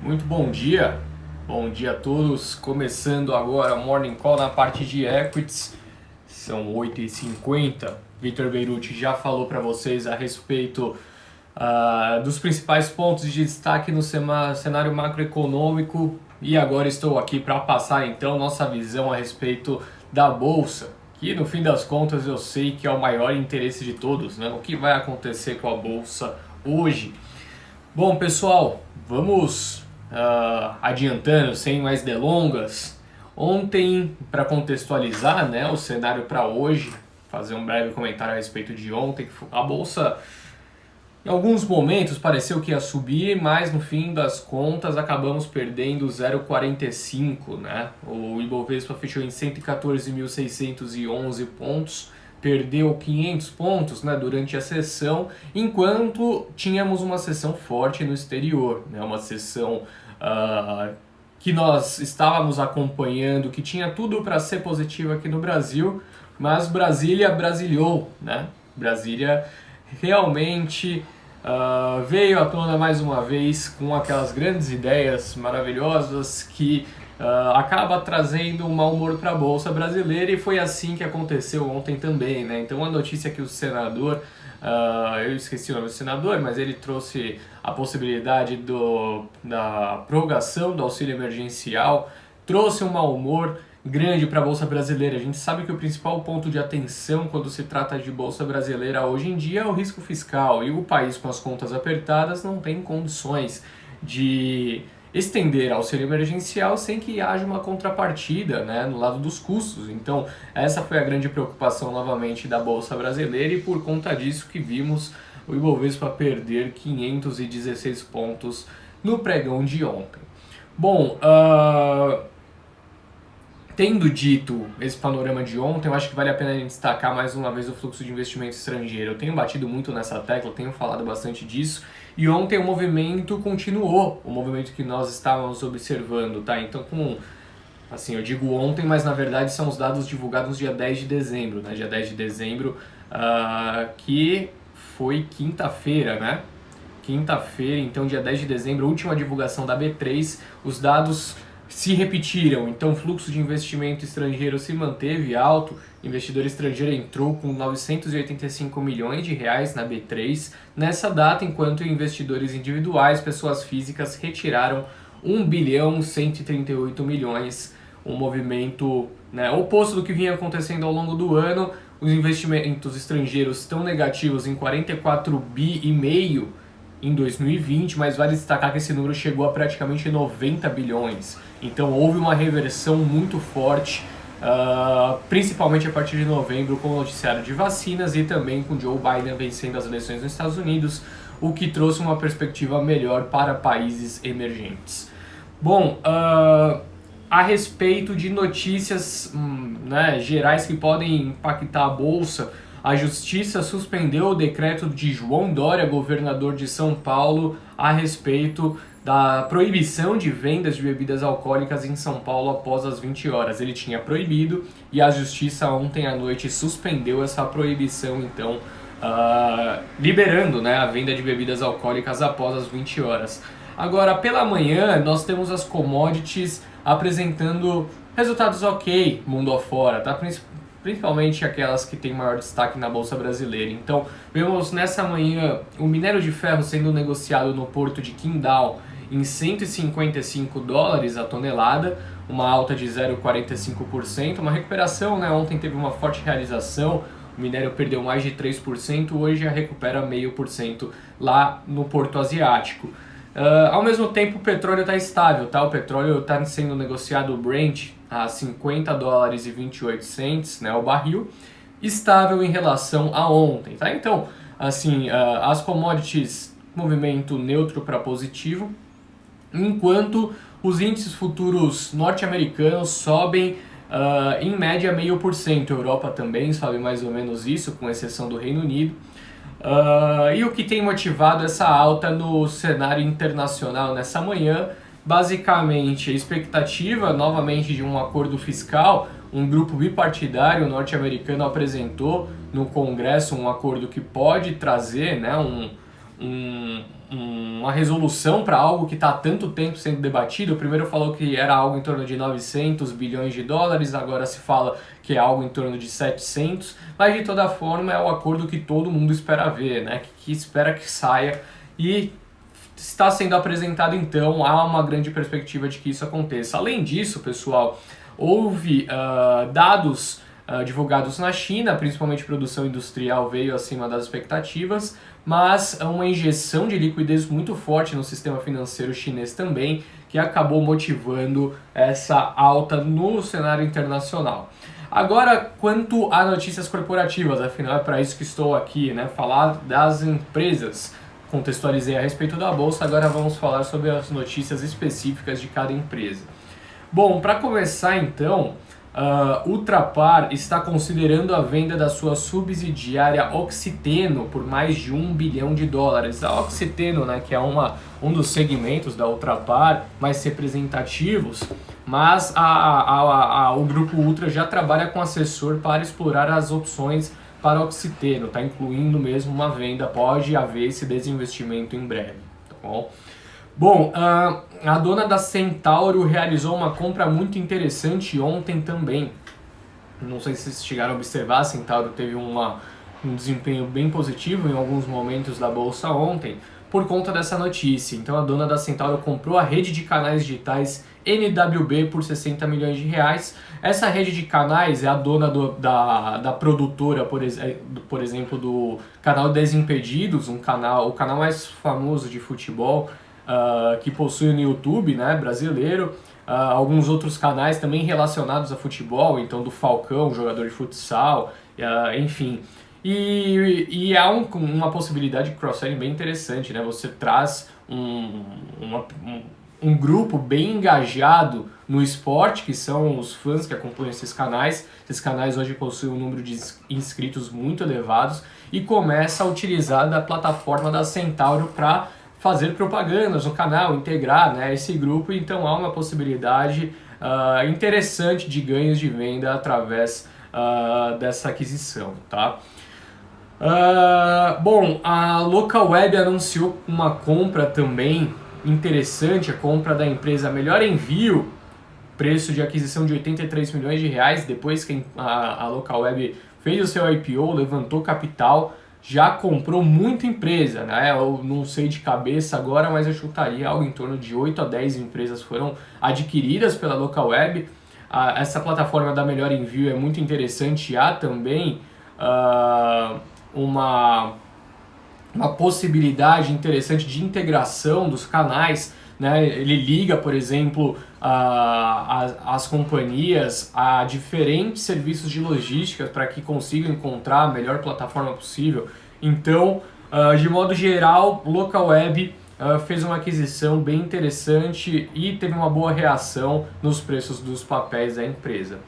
Muito bom dia a todos. Começando agora o Morning Call na parte de Equities, são 8h50. Vitor Beirute já falou para vocês a respeito dos principais pontos de destaque no cenário macroeconômico e agora estou aqui para passar então nossa visão a respeito da Bolsa, que no fim das contas eu sei que é o maior interesse de todos, né? O que vai acontecer com a Bolsa hoje? Bom, pessoal, vamos adiantando, sem mais delongas. Ontem, para contextualizar, né, o cenário para hoje, fazer um breve comentário a respeito de ontem, a Bolsa em alguns momentos pareceu que ia subir, mas no fim das contas acabamos perdendo 0,45, né? O Ibovespa fechou em 114.611 pontos, perdeu 500 pontos, né, durante a sessão, enquanto tínhamos uma sessão forte no exterior, né, uma sessão que nós estávamos acompanhando, que tinha tudo para ser positiva aqui no Brasil, mas Brasília brasilhou, né? Brasília realmente veio à tona mais uma vez com aquelas grandes ideias maravilhosas que acaba trazendo um mau humor para a Bolsa brasileira, e foi assim que aconteceu ontem também, né? Então a notícia que o senador, eu esqueci o nome do senador, mas ele trouxe a possibilidade da prorrogação do auxílio emergencial, trouxe um mau humor grande para a Bolsa brasileira. A gente sabe que o principal ponto de atenção quando se trata de Bolsa brasileira hoje em dia é o risco fiscal, e o país com as contas apertadas não tem condições de estender auxílio emergencial sem que haja uma contrapartida, né, no lado dos custos. Então essa foi a grande preocupação novamente da Bolsa brasileira, e por conta disso que vimos o Ibovespa perder 516 pontos no pregão de ontem. Bom, tendo dito esse panorama de ontem, eu acho que vale a pena a gente destacar mais uma vez o fluxo de investimento estrangeiro. Eu tenho batido muito nessa tecla, tenho falado bastante disso, e ontem o movimento continuou, o movimento que nós estávamos observando, tá? Então, eu digo ontem, mas na verdade são os dados divulgados no dia 10 de dezembro, né? Dia 10 de dezembro, que foi quinta-feira, né? Quinta-feira, então dia 10 de dezembro, última divulgação da B3, os dados se repetiram, então o fluxo de investimento estrangeiro se manteve alto, investidor estrangeiro entrou com 985 milhões de reais na B3 nessa data, enquanto investidores individuais, pessoas físicas, retiraram 1 bilhão 138 milhões, um movimento, né, oposto do que vinha acontecendo ao longo do ano. Os investimentos estrangeiros estão negativos em 44 bi e meio em 2020, mas vale destacar que esse número chegou a praticamente 90 bilhões. Então houve uma reversão muito forte, principalmente a partir de novembro, com o noticiário de vacinas e também com Joe Biden vencendo as eleições nos Estados Unidos, o que trouxe uma perspectiva melhor para países emergentes. Bom, a respeito de notícias gerais que podem impactar a Bolsa, a Justiça suspendeu o decreto de João Dória, governador de São Paulo, a respeito da proibição de vendas de bebidas alcoólicas em São Paulo após as 20 horas. Ele tinha proibido e a Justiça ontem à noite suspendeu essa proibição, então liberando, né, a venda de bebidas alcoólicas após as 20 horas. Agora, pela manhã, nós temos as commodities apresentando resultados ok, mundo afora, tá? Principalmente aquelas que têm maior destaque na Bolsa brasileira. Então, vemos nessa manhã o minério de ferro sendo negociado no porto de Qingdao em 155 dólares a tonelada, uma alta de 0,45%, uma recuperação, né? Ontem teve uma forte realização, o minério perdeu mais de 3%, hoje já recupera 0,5% lá no porto asiático. Ao mesmo tempo, o petróleo está estável, tá? O petróleo está sendo negociado, o Brent, a 50 dólares e 28 cents, né, o barril, estável em relação a ontem, tá? Então, as commodities, movimento neutro para positivo, enquanto os índices futuros norte-americanos sobem em média 0,5%. A Europa também sobe mais ou menos isso, com exceção do Reino Unido. E o que tem motivado essa alta no cenário internacional nessa manhã? Basicamente, a expectativa novamente de um acordo fiscal. Um grupo bipartidário norte-americano apresentou no Congresso um acordo que pode trazer, né, uma resolução para algo que está há tanto tempo sendo debatido. Primeiro falou que era algo em torno de 900 bilhões de dólares, agora se fala que é algo em torno de 700, mas de toda forma é o acordo que todo mundo espera ver, né? Que espera que saia, e está sendo apresentado, então há uma grande perspectiva de que isso aconteça. Além disso, pessoal, houve dados divulgados na China, principalmente produção industrial veio acima das expectativas, mas uma injeção de liquidez muito forte no sistema financeiro chinês também, que acabou motivando essa alta no cenário internacional. Agora, quanto a notícias corporativas, afinal é para isso que estou aqui, né? Falar das empresas. Contextualizei a respeito da bolsa, agora vamos falar sobre as notícias específicas de cada empresa. Bom, para começar então, Ultrapar está considerando a venda da sua subsidiária Oxiteno por mais de 1 bilhão de dólares. A Oxiteno, né, que é um dos segmentos da Ultrapar mais representativos, mas o Grupo Ultra já trabalha com assessor para explorar as opções para Oxiteno, está incluindo mesmo uma venda, pode haver esse desinvestimento em breve, tá bom? Bom, a dona da Centauro realizou uma compra muito interessante ontem também. Não sei se vocês chegaram a observar, a Centauro teve um desempenho bem positivo em alguns momentos da bolsa ontem, por conta dessa notícia. Então a dona da Centauro comprou a rede de canais digitais NWB por 60 milhões de reais. Essa rede de canais é a dona da produtora, por exemplo, do canal Desimpedidos, o canal mais famoso de futebol, que possui no YouTube, né, brasileiro, alguns outros canais também relacionados a futebol, então do Falcão, jogador de futsal, enfim. E há uma possibilidade de cross-selling bem interessante, né? Você traz um grupo bem engajado no esporte, que são os fãs que acompanham esses canais. Esses canais hoje possuem um número de inscritos muito elevados e começa a utilizar da plataforma da Centauro para fazer propagandas no canal, integrar, né, esse grupo. Então há uma possibilidade interessante de ganhos de venda através dessa aquisição, tá? Bom, a Localweb anunciou uma compra também interessante, a compra da empresa Melhor Envio, preço de aquisição de 83 milhões de reais, depois que a Localweb fez o seu IPO, levantou capital, já comprou muita empresa, né? Eu não sei de cabeça agora, mas eu chutaria algo em torno de 8 a 10 empresas foram adquiridas pela Localweb. Essa plataforma da Melhor Envio é muito interessante, há também uma possibilidade interessante de integração dos canais, né? Ele liga, por exemplo, as companhias a diferentes serviços de logística para que consigam encontrar a melhor plataforma possível. Então, de modo geral, Localweb fez uma aquisição bem interessante e teve uma boa reação nos preços dos papéis da empresa.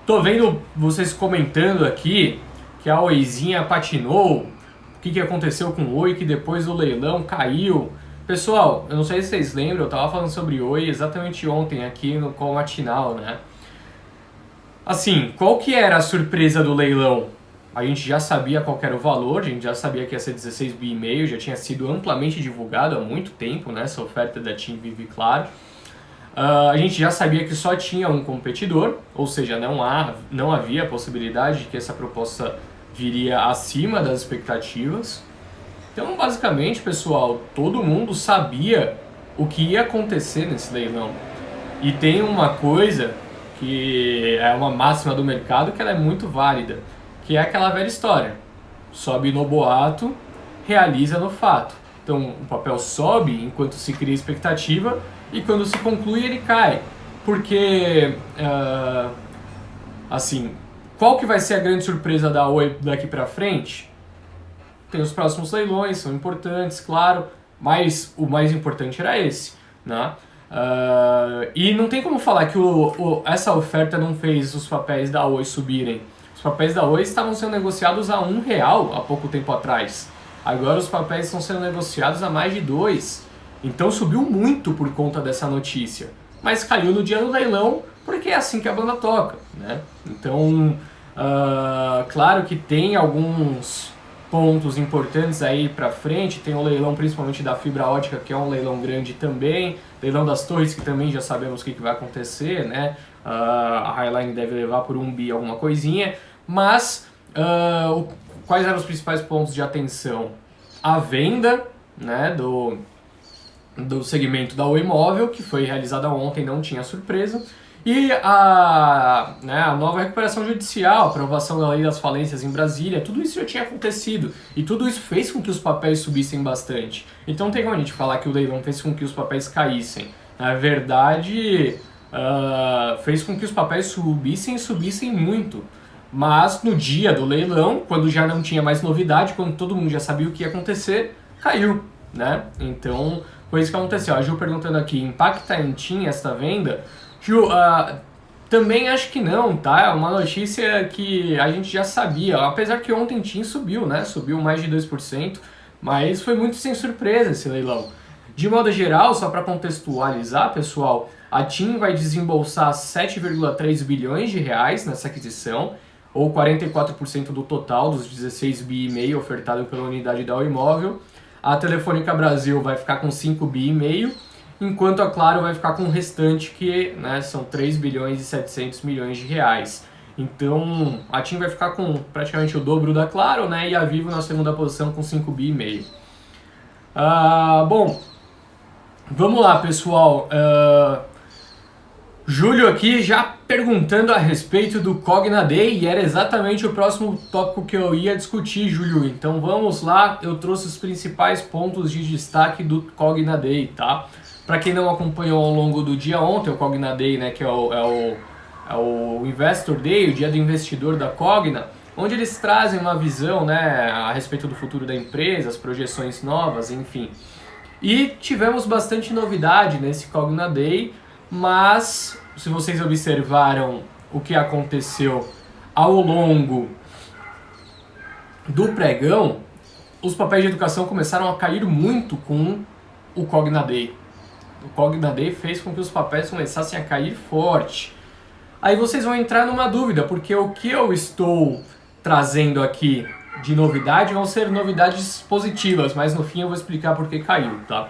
Tô vendo vocês comentando aqui que a Oizinha patinou, o que aconteceu com o Oi, que depois do leilão caiu. Pessoal, eu não sei se vocês lembram, eu estava falando sobre Oi exatamente ontem aqui no Call Matinal, né? Assim, qual que era a surpresa do leilão? A gente já sabia qual era o valor, a gente já sabia que ia ser 16,5 bi, já tinha sido amplamente divulgado há muito tempo, né, essa oferta da TIM, Vivo e Claro. A gente já sabia que só tinha um competidor, ou seja, não havia a possibilidade de que essa proposta viria acima das expectativas. Então, basicamente, pessoal, todo mundo sabia o que ia acontecer nesse leilão. E tem uma coisa que é uma máxima do mercado que ela é muito válida, que é aquela velha história. Sobe no boato, realiza no fato. Então, o papel sobe enquanto se cria expectativa e quando se conclui ele cai. Porque, assim, qual que vai ser a grande surpresa da Oi daqui pra frente? Tem os próximos leilões, são importantes, claro, mas o mais importante era esse, né? E não tem como falar que essa oferta não fez os papéis da Oi subirem. Os papéis da Oi estavam sendo negociados a R$1 há pouco tempo atrás. Agora os papéis estão sendo negociados a mais de R$2. Então subiu muito por conta dessa notícia. Mas caiu no dia do leilão porque é assim que a banda toca, né? Então, claro que tem alguns pontos importantes aí para frente. Tem o leilão principalmente da fibra ótica, que é um leilão grande também, leilão das torres, que também já sabemos o que vai acontecer, né? A Highline deve levar por 1 bi alguma coisinha, mas quais eram os principais pontos de atenção? A venda, né, do segmento da Oi Móvel, que foi realizada ontem, não tinha surpresa, e a nova recuperação judicial, a aprovação da lei das falências em Brasília, tudo isso já tinha acontecido, e tudo isso fez com que os papéis subissem bastante. Então não tem como a gente falar que o leilão fez com que os papéis caíssem. Na verdade, fez com que os papéis subissem muito. Mas no dia do leilão, quando já não tinha mais novidade, quando todo mundo já sabia o que ia acontecer, caiu, né? Então, foi isso que aconteceu. A Ju perguntando aqui, impacta em TIM esta venda? Ju, também acho que não, tá? É uma notícia que a gente já sabia, apesar que ontem TIM subiu, né? Subiu mais de 2%, mas foi muito sem surpresa esse leilão. De modo geral, só para contextualizar, pessoal, a TIM vai desembolsar 7,3 bilhões de reais nessa aquisição, ou 44% do total dos 16,5 bi ofertado pela unidade da Oi Móvel. A Telefônica Brasil vai ficar com 5,5 bi, enquanto a Claro vai ficar com o restante, que, né, são 3 bilhões e 700 milhões de reais. Então, a TIM vai ficar com praticamente o dobro da Claro, né, e a Vivo na segunda posição com 5,5 bi. Bom, vamos lá, pessoal. Júlio aqui já perguntando a respeito do Cogna Day, e era exatamente o próximo tópico que eu ia discutir, Júlio. Então vamos lá, eu trouxe os principais pontos de destaque do Cogna Day, tá? Para quem não acompanhou ao longo do dia ontem, o Cogna Day, né, que é o Investor Day, o dia do investidor da Cogna, onde eles trazem uma visão, né, a respeito do futuro da empresa, as projeções novas, enfim. E tivemos bastante novidade nesse Cogna Day, mas se vocês observaram o que aconteceu ao longo do pregão, os papéis de educação começaram a cair muito com o Cogna Day. O Cogna Day fez com que os papéis começassem a cair forte. Aí vocês vão entrar numa dúvida, porque o que eu estou trazendo aqui de novidade vão ser novidades positivas, mas no fim eu vou explicar por que caiu, tá?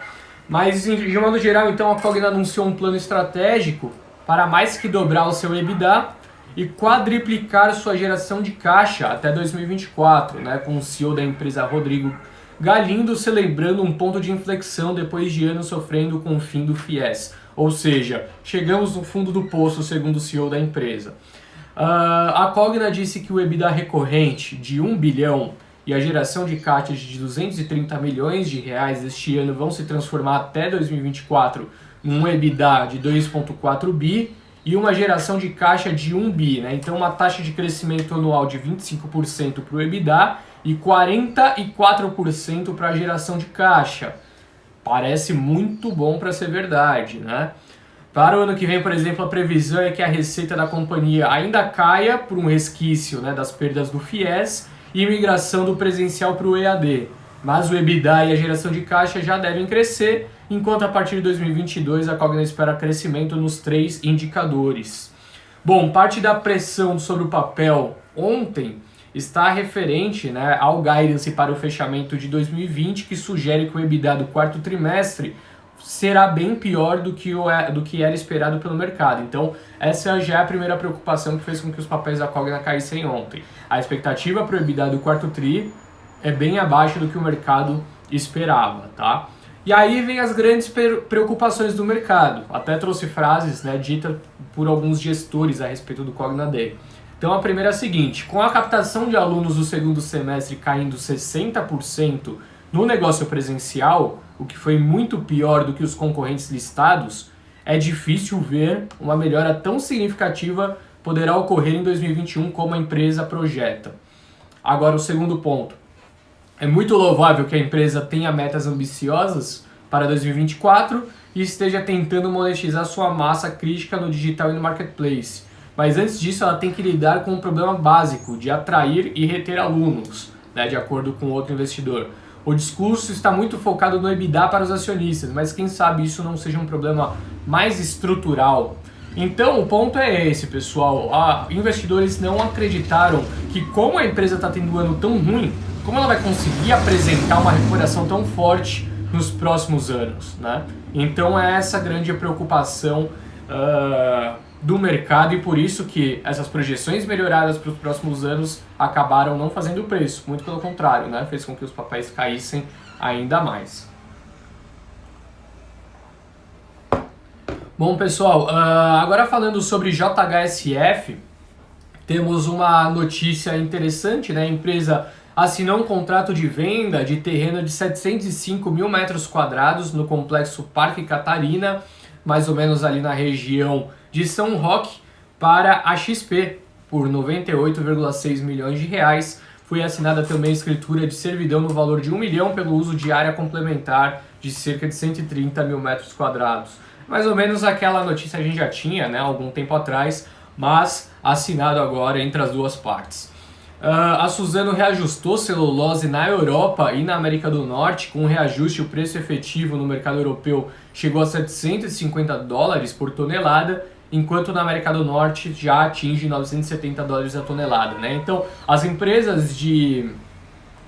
Mas, de modo geral, então, a Cogna anunciou um plano estratégico para mais que dobrar o seu EBITDA e quadriplicar sua geração de caixa até 2024, né, com o CEO da empresa, Rodrigo Galindo, celebrando um ponto de inflexão depois de anos sofrendo com o fim do FIES. Ou seja, chegamos no fundo do poço, segundo o CEO da empresa. A Cogna disse que o EBITDA recorrente de 1 bilhão e a geração de caixa de 230 milhões de reais este ano vão se transformar até 2024 em um EBITDA de 2,4 bi e uma geração de caixa de 1 bi, né? Então uma taxa de crescimento anual de 25% para o EBITDA e 44% para a geração de caixa. Parece muito bom para ser verdade, né? Para o ano que vem, por exemplo, a previsão é que a receita da companhia ainda caia por um resquício, né, das perdas do FIES e migração do presencial para o EAD. Mas o EBITDA e a geração de caixa já devem crescer, enquanto a partir de 2022 a Cogna espera crescimento nos 3 indicadores. Bom, parte da pressão sobre o papel ontem está referente, né, ao guidance para o fechamento de 2020, que sugere que o EBITDA do quarto trimestre será bem pior do que era esperado pelo mercado. Então, essa já é a primeira preocupação que fez com que os papéis da Cogna caíssem ontem. A expectativa para o EBITDA do quarto tri é bem abaixo do que o mercado esperava, tá? E aí vem as grandes preocupações do mercado. Até trouxe frases, né, ditas por alguns gestores a respeito do Cogna Day. Então, a primeira é a seguinte: com a captação de alunos do segundo semestre caindo 60% no negócio presencial, o que foi muito pior do que os concorrentes listados, é difícil ver uma melhora tão significativa poderá ocorrer em 2021 como a empresa projeta. Agora, o segundo ponto. É muito louvável que a empresa tenha metas ambiciosas para 2024 e esteja tentando monetizar sua massa crítica no digital e no marketplace. Mas antes disso, ela tem que lidar com um problema básico de atrair e reter alunos, né, de acordo com outro investidor. O discurso está muito focado no EBITDA para os acionistas, mas quem sabe isso não seja um problema mais estrutural. Então o ponto é esse, pessoal. Investidores não acreditaram que, como a empresa está tendo um ano tão ruim, como ela vai conseguir apresentar uma recuperação tão forte nos próximos anos, né? Então é essa grande preocupação do mercado, e por isso que essas projeções melhoradas para os próximos anos acabaram não fazendo o preço, muito pelo contrário, né? Fez com que os papéis caíssem ainda mais. Bom, pessoal, agora falando sobre JHSF, temos uma notícia interessante, né? A empresa assinou um contrato de venda de terreno de 705 mil metros quadrados no complexo Parque Catarina, mais ou menos ali na região de São Roque, para a XP, por 98,6 milhões de reais. Foi assinada também a escritura de servidão no valor de 1 milhão pelo uso de área complementar de cerca de 130 mil metros quadrados. Mais ou menos aquela notícia a gente já tinha, né, algum tempo atrás, mas assinado agora entre as duas partes. A Suzano reajustou celulose na Europa e na América do Norte. Com o reajuste, o preço efetivo no mercado europeu chegou a $750 por tonelada, enquanto na América do Norte já atinge $970 a tonelada, né? Então, as empresas de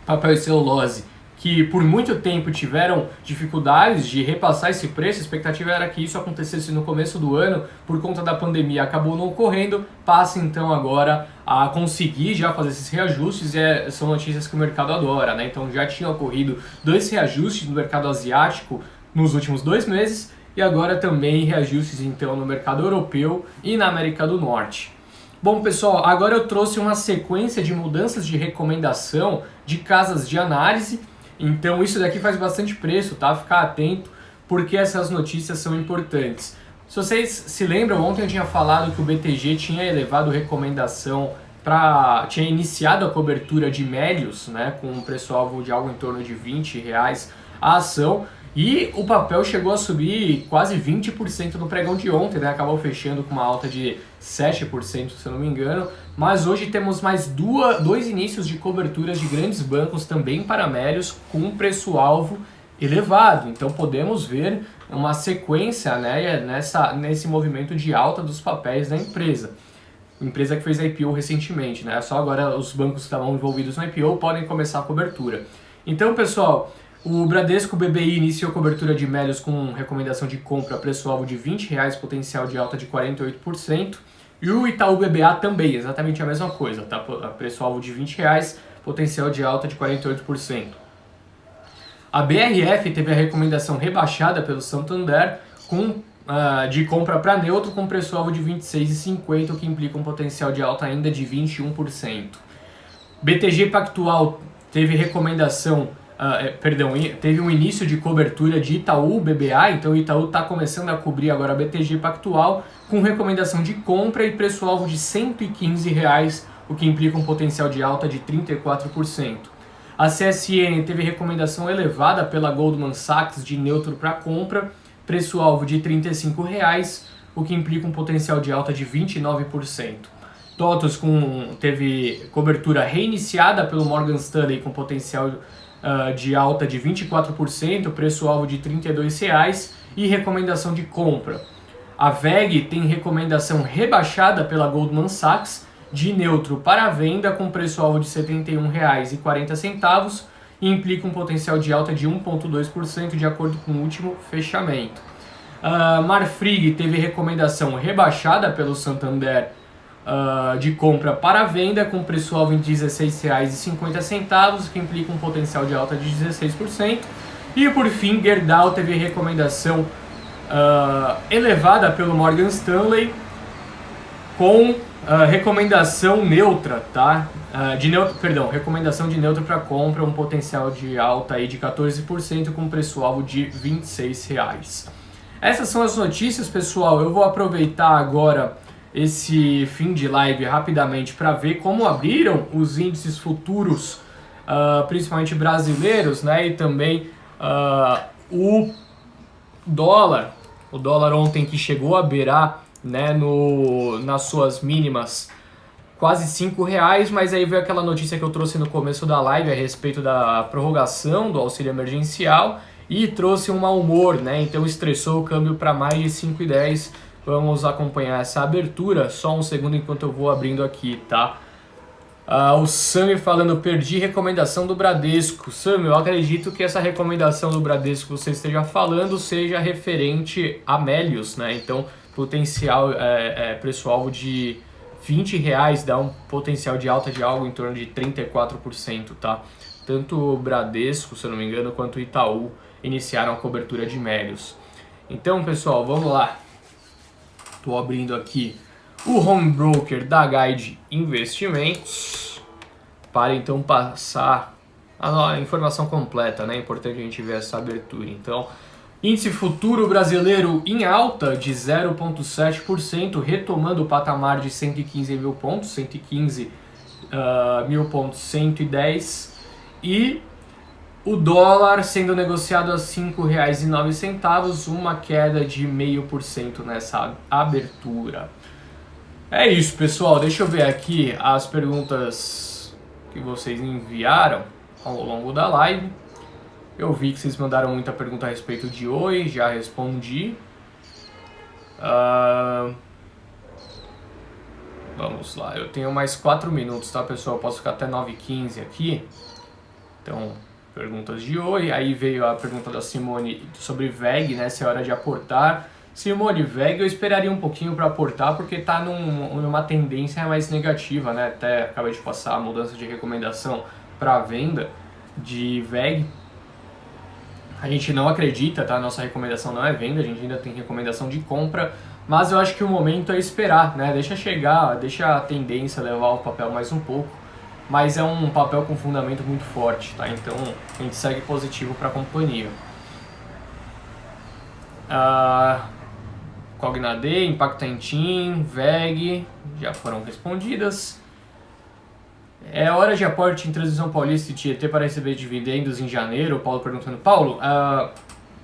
papel e celulose que por muito tempo tiveram dificuldades de repassar esse preço, a expectativa era que isso acontecesse no começo do ano, por conta da pandemia acabou não ocorrendo, passa então agora a conseguir já fazer esses reajustes, e são notícias que o mercado adora, né? Então já tinha ocorrido 2 reajustes no mercado asiático nos últimos 2 meses, e agora também reajustes então no mercado europeu e na América do Norte. Bom, pessoal, agora eu trouxe uma sequência de mudanças de recomendação de casas de análise. Então isso daqui faz bastante preço, tá? Ficar atento, porque essas notícias são importantes. Se vocês se lembram, ontem eu tinha falado que o BTG tinha elevado recomendação tinha iniciado a cobertura de médios, né, com um preço-alvo de algo em torno de R$20 a ação, e o papel chegou a subir quase 20% no pregão de ontem, né? Acabou fechando com uma alta de 7%, se eu não me engano, mas hoje temos mais dois inícios de coberturas de grandes bancos também para médios com um preço-alvo elevado, então podemos ver uma sequência, né, nesse movimento de alta dos papéis da empresa que fez a IPO recentemente, né? Só agora os bancos que estavam envolvidos na IPO podem começar a cobertura. Então, pessoal, o Bradesco BBI iniciou cobertura de médios com recomendação de compra, preço-alvo de R$20, potencial de alta de 48%. E o Itaú BBA também, exatamente a mesma coisa, tá? Preço-alvo de R$20, potencial de alta de 48%. A BRF teve a recomendação rebaixada pelo Santander de compra para neutro com preço-alvo de R$26,50, o que implica um potencial de alta ainda de 21%. BTG Pactual teve teve um início de cobertura de Itaú BBA, então o Itaú está começando a cobrir agora a BTG Pactual com recomendação de compra e preço-alvo de R$115, o que implica um potencial de alta de 34%. A CSN teve recomendação elevada pela Goldman Sachs de neutro para compra, preço-alvo de R$35, o que implica um potencial de alta de 29%. TOTVS teve cobertura reiniciada pelo Morgan Stanley com potencial de alta de 24%, preço-alvo de R$32 e recomendação de compra. A VEG tem recomendação rebaixada pela Goldman Sachs de neutro para venda com preço-alvo de R$71,40 e implica um potencial de alta de 1,2% de acordo com o último fechamento. Marfrig teve recomendação rebaixada pelo Santander de compra para venda com preço-alvo em R$16,50, que implica um potencial de alta de 16%. E por fim, Gerdau teve recomendação elevada pelo Morgan Stanley com recomendação neutra, tá? Recomendação de neutro para compra, um potencial de alta aí de 14% com preço-alvo de R$26. Essas são as notícias, pessoal. Eu vou aproveitar agora esse fim de live rapidamente para ver como abriram os índices futuros, principalmente brasileiros, né? E também o dólar ontem que chegou a beirar, né, nas suas mínimas quase R$5, mas aí veio aquela notícia que eu trouxe no começo da live a respeito da prorrogação do auxílio emergencial e trouxe um mau humor, né? Então estressou o câmbio para mais de 5,10. Vamos acompanhar essa abertura, só um segundo enquanto eu vou abrindo aqui, tá? O Sami falando, perdi recomendação do Bradesco. Sami, eu acredito que essa recomendação do Bradesco que você esteja falando seja referente a Melius, né? Então, potencial preço-alvo de R$ 20 dá um potencial de alta de algo em torno de 34%, tá? Tanto o Bradesco, se eu não me engano, quanto o Itaú iniciaram a cobertura de Melius. Então, pessoal, vamos lá. Estou abrindo aqui o home broker da Guide Investimentos para então passar a informação completa, né? É importante a gente ver essa abertura. Então, índice futuro brasileiro em alta de 0,7%, retomando o patamar de 115 mil pontos, 115.110, e o dólar sendo negociado a R$ 5,09, uma queda de 0,5% nessa abertura. É isso, pessoal. Deixa eu ver aqui as perguntas que vocês enviaram ao longo da live. Eu vi que vocês mandaram muita pergunta a respeito de Oi, já respondi. Vamos lá, eu tenho mais 4 minutos, tá, pessoal? Eu posso ficar até 9h15 aqui. Então, perguntas de Oi. Aí veio a pergunta da Simone sobre VEG, né? Se é hora de aportar. Simone, VEG eu esperaria um pouquinho para aportar porque está numa tendência mais negativa, né? Até acabei de passar a mudança de recomendação para venda de VEG. A gente não acredita, tá? Nossa recomendação não é venda, a gente ainda tem recomendação de compra, mas eu acho que o momento é esperar, né? Deixa chegar, deixa a tendência levar o papel mais um pouco, mas é um papel com fundamento muito forte, tá? Então a gente segue positivo para a companhia. Cognade, Impactantin, VEG, já foram respondidas. É hora de aporte em Transmissão Paulista e Tietê para receber dividendos em janeiro? O Paulo perguntando. Paulo,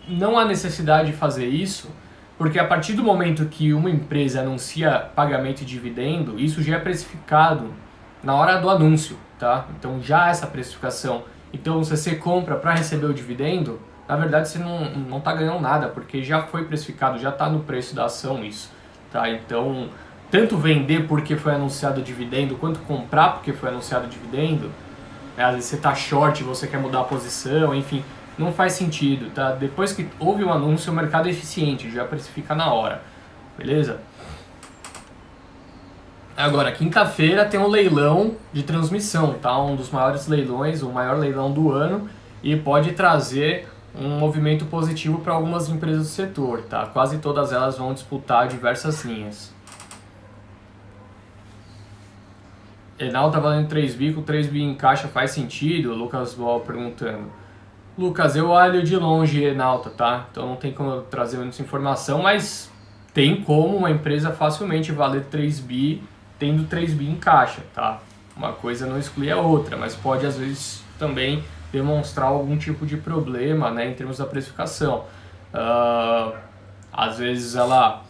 não há necessidade de fazer isso, porque a partir do momento que uma empresa anuncia pagamento de dividendo, isso já é precificado na hora do anúncio, tá? Então já há essa precificação. Então se você compra para receber o dividendo, na verdade você não está ganhando nada, porque já foi precificado, já está no preço da ação isso, tá? Então, tanto vender porque foi anunciado o dividendo, quanto comprar porque foi anunciado o dividendo, né? Às vezes você está short, você quer mudar a posição, enfim, não faz sentido, tá? Depois que houve um anúncio, o mercado é eficiente, já precifica na hora, beleza? Agora, quinta-feira tem um leilão de transmissão, tá? Um dos maiores leilões, o maior leilão do ano, e pode trazer um movimento positivo para algumas empresas do setor, tá? Quase todas elas vão disputar diversas linhas. Enal tá valendo 3 bi, com 3 bi em caixa faz sentido? Lucas Ball perguntando. Lucas, eu olho de longe Enalta, tá? Então não tem como eu trazer muita informação, mas tem como uma empresa facilmente valer 3 bi tendo 3 bi em caixa, tá? Uma coisa não exclui a outra, mas pode às vezes também demonstrar algum tipo de problema, né, em termos da precificação. Às vezes ela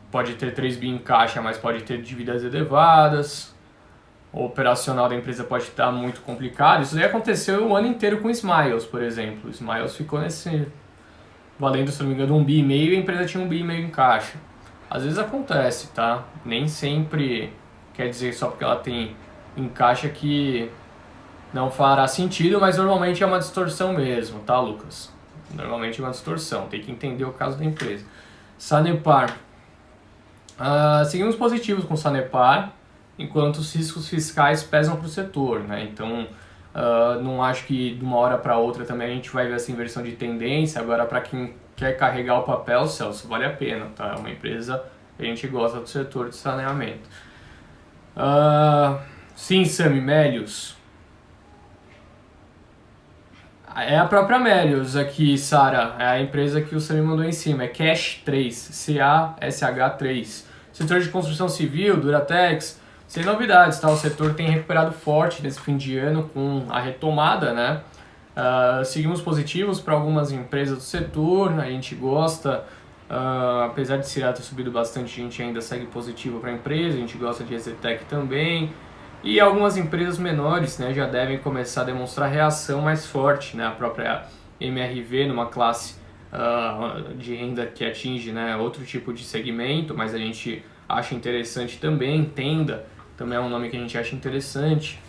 pode ter 3 bi em caixa, mas pode ter dívidas elevadas, o operacional da empresa pode estar muito complicado. Isso daí aconteceu o ano inteiro com Smiles, por exemplo. O Smiles ficou valendo, se não me engano, 1,5 bi e a empresa tinha 1,5 bi em caixa. Às vezes acontece, tá? Nem sempre quer dizer só porque ela tem em caixa que não fará sentido, mas normalmente é uma distorção mesmo, tá, Lucas? Normalmente é uma distorção, tem que entender o caso da empresa. Sanepar. Seguimos positivos com Sanepar, enquanto os riscos fiscais pesam para o setor, né? Então, não acho que de uma hora para outra também a gente vai ver essa inversão de tendência. Agora, para quem quer carregar o papel, Celso, vale a pena, tá? É uma empresa que a gente gosta do setor de saneamento. Sim, Sami, Melius. É a própria Melius aqui, Sara, é a empresa que o Sami mandou em cima, é Cash 3, CASH3. Setor de construção civil, Duratex, sem novidades, tá? O setor tem recuperado forte nesse fim de ano com a retomada, né? Seguimos positivos para algumas empresas do setor, a gente gosta, apesar de Cirata ter subido bastante, a gente ainda segue positivo para a empresa, a gente gosta de EZTEC também. E algumas empresas menores, né, já devem começar a demonstrar reação mais forte, né? A própria MRV numa classe de renda que atinge, né, outro tipo de segmento, mas a gente acha interessante também. Tenda também é um nome que a gente acha interessante.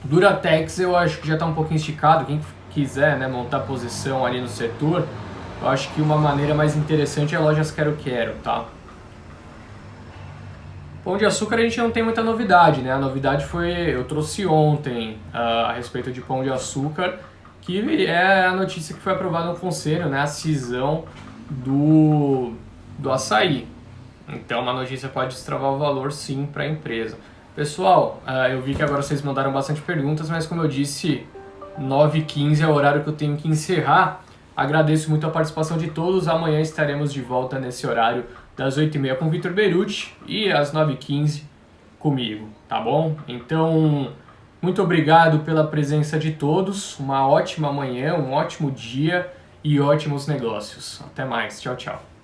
Duratex eu acho que já está um pouquinho esticado, quem quiser, né, montar posição ali no setor, eu acho que uma maneira mais interessante é lojas Quero-Quero, tá? Pão de Açúcar a gente não tem muita novidade, né? A novidade foi, eu trouxe ontem a respeito de Pão de Açúcar, que é a notícia que foi aprovada no conselho, né? A cisão do açaí. Então uma notícia pode destravar o valor sim para a empresa. Pessoal, eu vi que agora vocês mandaram bastante perguntas, mas como eu disse, 9h15 é o horário que eu tenho que encerrar. Agradeço muito a participação de todos. Amanhã estaremos de volta nesse horário das 8h30 com o Vitor Beruti e às 9h15 comigo, tá bom? Então, muito obrigado pela presença de todos. Uma ótima manhã, um ótimo dia e ótimos negócios. Até mais. Tchau, tchau.